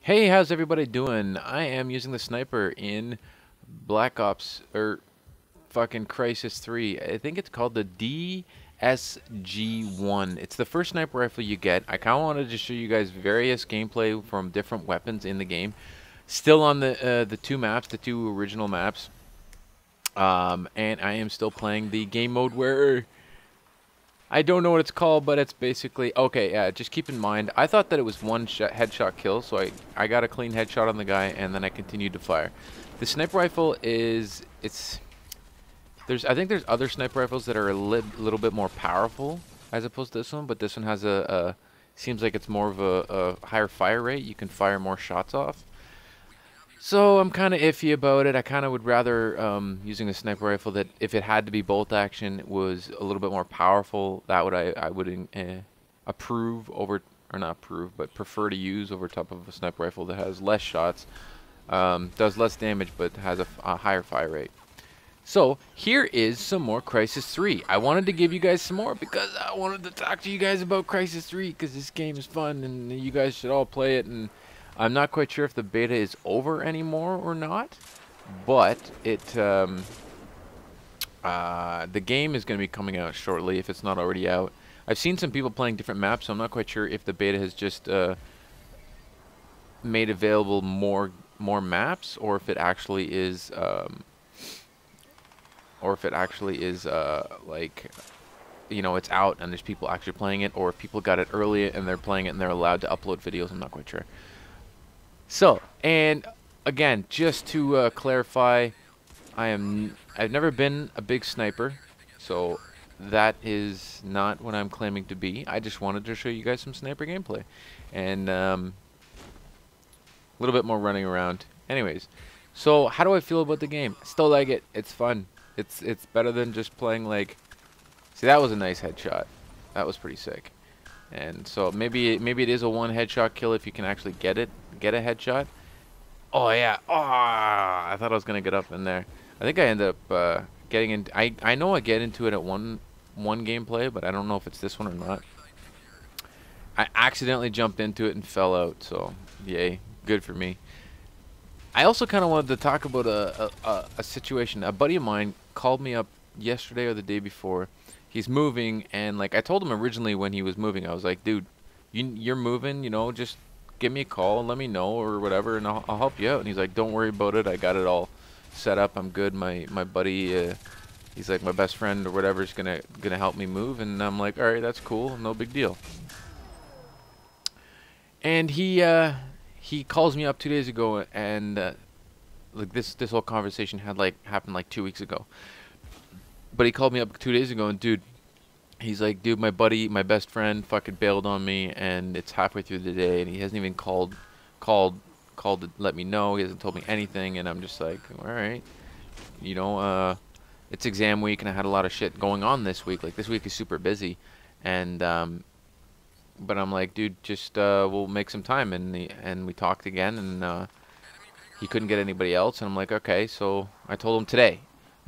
Hey, how's everybody doing? I am using the sniper in Black Ops or fucking Crysis 3. I think it's called the DSG-1. It's the first sniper rifle you get. I kind of wanted to show you guys various gameplay from different weapons in the game. Still on the two maps, the two original maps. And I am still playing the game mode where I don't know what it's called, but it's basically okay. Yeah, just keep in mind, I thought that it was one shot, headshot kill, so I got a clean headshot on the guy, and then I continued to fire. The sniper rifle is I think there's other sniper rifles that are a little bit more powerful as opposed to this one, but this one has a seems like it's more of a higher fire rate. You can fire more shots off. So I'm kind of iffy about it. I kind of would rather using a sniper rifle that if it had to be bolt action was a little bit more powerful. That would I would approve over, or not approve, but prefer to use over top of a sniper rifle that has less shots, does less damage, but has a higher fire rate. So here is some more Crysis 3. I wanted to give you guys some more because I wanted to talk to you guys about Crysis 3 because this game is fun and you guys should all play it. And I'm not quite sure if the beta is over anymore or not, but the game is going to be coming out shortly if it's not already out. I've seen some people playing different maps, so I'm not quite sure if the beta has just made available more maps, or if it actually is like, you know, it's out and there's people actually playing it, or if people got it early and they're playing it and they're allowed to upload videos. I'm not quite sure. So, and again, just to clarify, I've never been a big sniper, so that is not what I'm claiming to be. I just wanted to show you guys some sniper gameplay, and a little bit more running around. Anyways, so how do I feel about the game? I still like it. It's fun. It's better than just playing like. See, that was a nice headshot. That was pretty sick. And so maybe it is a one headshot kill if you can actually get a headshot. Oh yeah. Oh, I thought I was gonna get up in there. I think I ended up getting in. I know I get into it at one gameplay, but I don't know if it's this one or not. I accidentally jumped into it and fell out. So yay, good for me. I also kind of wanted to talk about a situation. A buddy of mine called me up yesterday or the day before. He's moving, and like I told him originally when he was moving, I was like, dude, you're moving, you know, just give me a call and let me know or whatever, and I'll help you out. And he's like, don't worry about it, I got it all set up, I'm good. My buddy, he's like my best friend or whatever, is gonna help me move. And I'm like, all right, that's cool, no big deal. And he calls me up 2 days ago, and like this whole conversation had like happened like 2 weeks ago. But he called me up 2 days ago, and dude, he's like, dude, my buddy, my best friend, fucking bailed on me, and it's halfway through the day, and he hasn't even called to let me know. He hasn't told me anything, and I'm just like, all right, you know, it's exam week, and I had a lot of shit going on this week. Like this week is super busy, and but I'm like, dude, just we'll make some time, and we talked again, and he couldn't get anybody else, and I'm like, okay, so I told him today.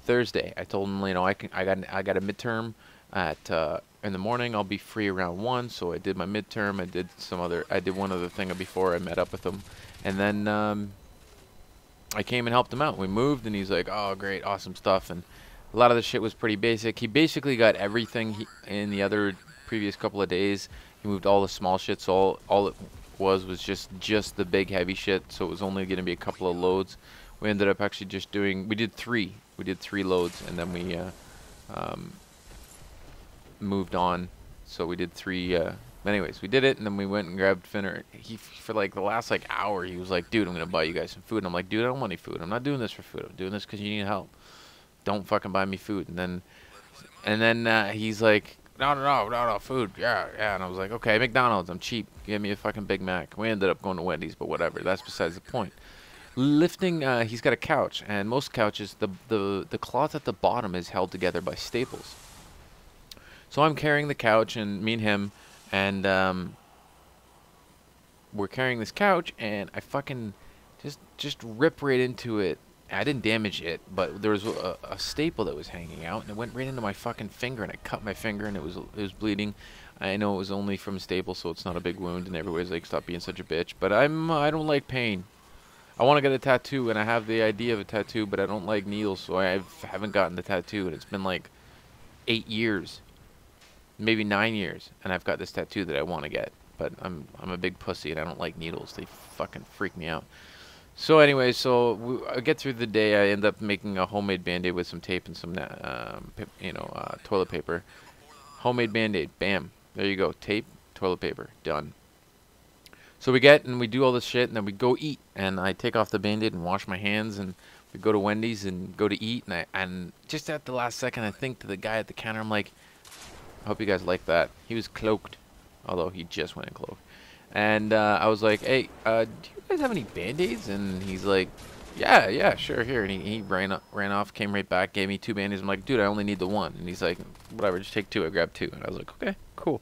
Thursday, I told him, you know, I got a midterm at in the morning. I'll be free around 1, so I did my midterm. I did one other thing before I met up with him, and then I came and helped him out. We moved, and he's like, oh great, awesome stuff. And a lot of the shit was pretty basic. He basically got everything in the other previous couple of days. He moved all the small shit, so all it was just the big heavy shit. So it was only going to be a couple of loads. We ended up actually just doing. We did three loads, and then we moved on. So we did three. Anyways, we did it, and then we went and grabbed Finner. For like the last like hour, he was like, "Dude, I'm gonna buy you guys some food." And I'm like, "Dude, I don't want any food. I'm not doing this for food. I'm doing this because you need help. Don't fucking buy me food." And then he's like, "No, food. Yeah." And I was like, "Okay, McDonald's. I'm cheap. Give me a fucking Big Mac." We ended up going to Wendy's, but whatever. That's besides the point. Lifting, he's got a couch, and most couches, the cloth at the bottom is held together by staples. So I'm carrying the couch, and me and him, and we're carrying this couch, and I fucking just rip right into it. I didn't damage it, but there was a staple that was hanging out, and it went right into my fucking finger, and it cut my finger, and it was bleeding. I know it was only from staple, so it's not a big wound, and everybody's like, stop being such a bitch. But I don't like pain. I want to get a tattoo, and I have the idea of a tattoo, but I don't like needles, so I haven't gotten the tattoo, and it's been like 8 years, maybe 9 years, and I've got this tattoo that I want to get. But I'm a big pussy, and I don't like needles. They fucking freak me out. So anyway, I get through the day. I end up making a homemade Band-Aid with some tape and some, toilet paper. Homemade Band-Aid, bam. There you go. Tape, toilet paper, done. So we do all this shit, and then we go eat. And I take off the Band-Aid and wash my hands, and we go to Wendy's and go to eat. And just at the last second, I think to the guy at the counter, I'm like, I hope you guys like that. He was cloaked, although he just went in cloak. And I was like, hey, do you guys have any Band-Aids? And he's like, yeah, sure, here. And he ran off, came right back, gave me 2 Band-Aids. I'm like, dude, I only need the 1. And he's like, whatever, just take 2. I grabbed 2. And I was like, okay, cool.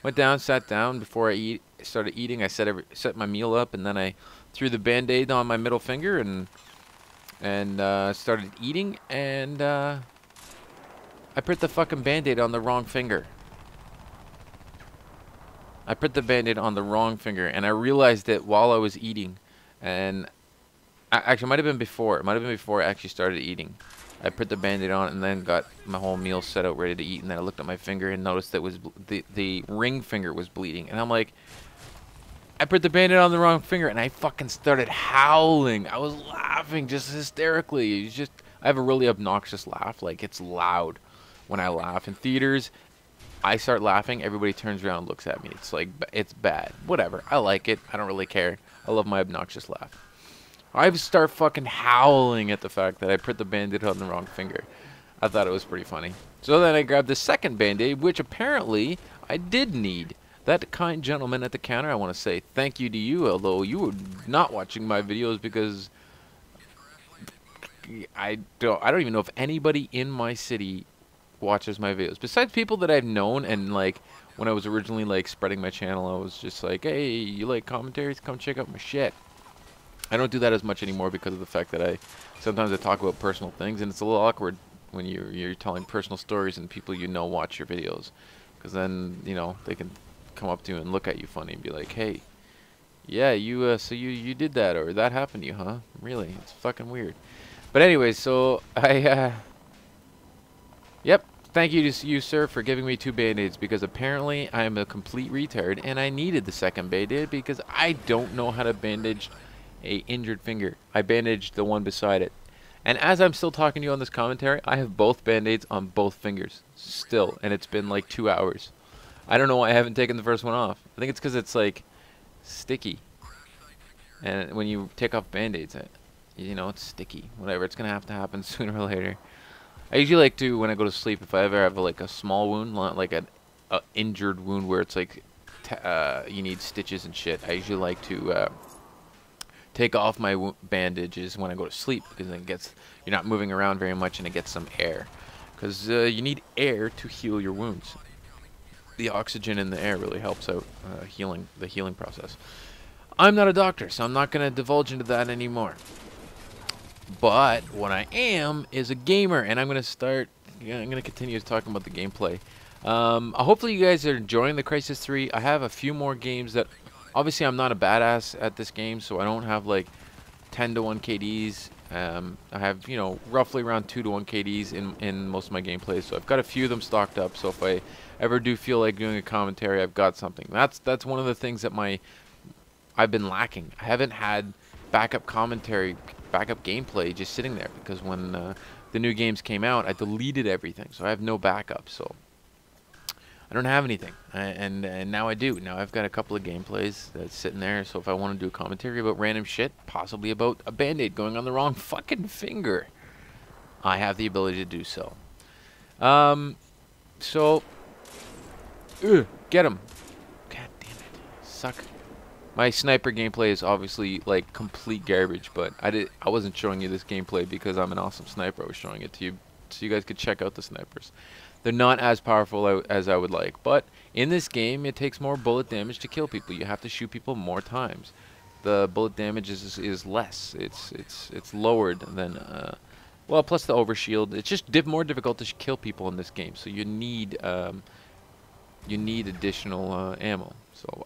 Went down, sat down. Before I started eating, I set my meal up, and then I threw the Band-Aid on my middle finger and started eating. And I put the fucking Band-Aid on the wrong finger. I put the Band-Aid on the wrong finger, and I realized it while I was eating. And actually, it might have been before. It might have been before I actually started eating. I put the Band-Aid on and then got my whole meal set out ready to eat. And then I looked at my finger and noticed that the ring finger was bleeding. And I'm like, I put the Band-Aid on the wrong finger, and I fucking started howling. I was laughing just hysterically. It's just, I have a really obnoxious laugh. Like, it's loud when I laugh. In theaters, I start laughing, everybody turns around and looks at me. It's like, it's bad. Whatever. I like it. I don't really care. I love my obnoxious laugh. I start fucking howling at the fact that I put the Band-Aid on the wrong finger. I thought it was pretty funny. So then I grabbed the second Band-Aid, which apparently I did need. That kind gentleman at the counter, I want to say thank you to you, although you were not watching my videos because I don't even know if anybody in my city watches my videos. Besides people that I've known, and like when I was originally like spreading my channel, I was just like, hey, you like commentaries? Come check out my shit. I don't do that as much anymore because of the fact that sometimes I talk about personal things, and it's a little awkward when you're telling personal stories and people you know watch your videos, because then they can come up to you and look at you funny and be like, hey, yeah, so you did that, or that happened to you, huh? Really? It's fucking weird. But anyway, so yep. Thank you to you, sir, for giving me 2 Band-Aids, because apparently I am a complete retard, and I needed the second Band-Aid because I don't know how to bandage a injured finger. I bandaged the one beside it. And as I'm still talking to you on this commentary, I have both Band-Aids on both fingers still, and it's been like 2 hours. I don't know why I haven't taken the first one off. I think it's because it's like sticky. And when you take off Band-Aids, it's sticky. Whatever, it's going to have to happen sooner or later. I usually like to, when I go to sleep, if I ever have like a small wound, like an injured wound where it's like you need stitches and shit, I usually like to take off my bandages when I go to sleep, because then you're not moving around very much and it gets some air. Because you need air to heal your wounds. The oxygen in the air really helps out the healing process. I'm not a doctor, so I'm not going to divulge into that anymore. But what I am is a gamer, and I'm going to continue talking about the gameplay. Hopefully you guys are enjoying the Crysis 3. I have a few more games that, obviously I'm not a badass at this game, so I don't have like 10 to 1 KDs. I have, roughly around 2 to 1 KDs in most of my gameplays, so I've got a few of them stocked up, so if I ever do feel like doing a commentary, I've got something. That's one of the things that I've been lacking. I haven't had backup commentary, backup gameplay just sitting there, because when the new games came out, I deleted everything, so I have no backup, so I don't have anything, and now I do. Now I've got a couple of gameplays that's sitting there, so if I want to do a commentary about random shit, possibly about a Band-Aid going on the wrong fucking finger, I have the ability to do so. Get him. God damn it. Suck. My sniper gameplay is obviously like complete garbage, but I wasn't showing you this gameplay because I'm an awesome sniper. I was showing it to you so you guys could check out the snipers. They're not as powerful as I would like, but in this game it takes more bullet damage to kill people. You have to shoot people more times. The bullet damage is less. It's lowered than well, plus the overshield. It's just more difficult to kill people in this game. So you need you need additional ammo. So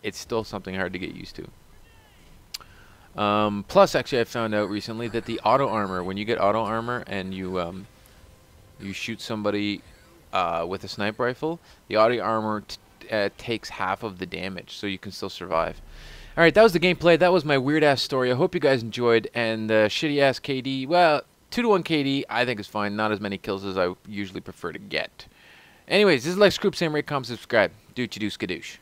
it's still something hard to get used to. Plus, actually, I found out recently that the auto armor, when you get auto armor and you shoot somebody with a sniper rifle, the auto armor takes half of the damage, so you can still survive. All right, that was the gameplay. That was my weird-ass story. I hope you guys enjoyed. And shitty-ass KD, well, 2-to-1 KD, I think is fine. Not as many kills as I usually prefer to get. Anyways, this is Lex Coupe saying rate, comment, subscribe. Do what you do, skadoosh.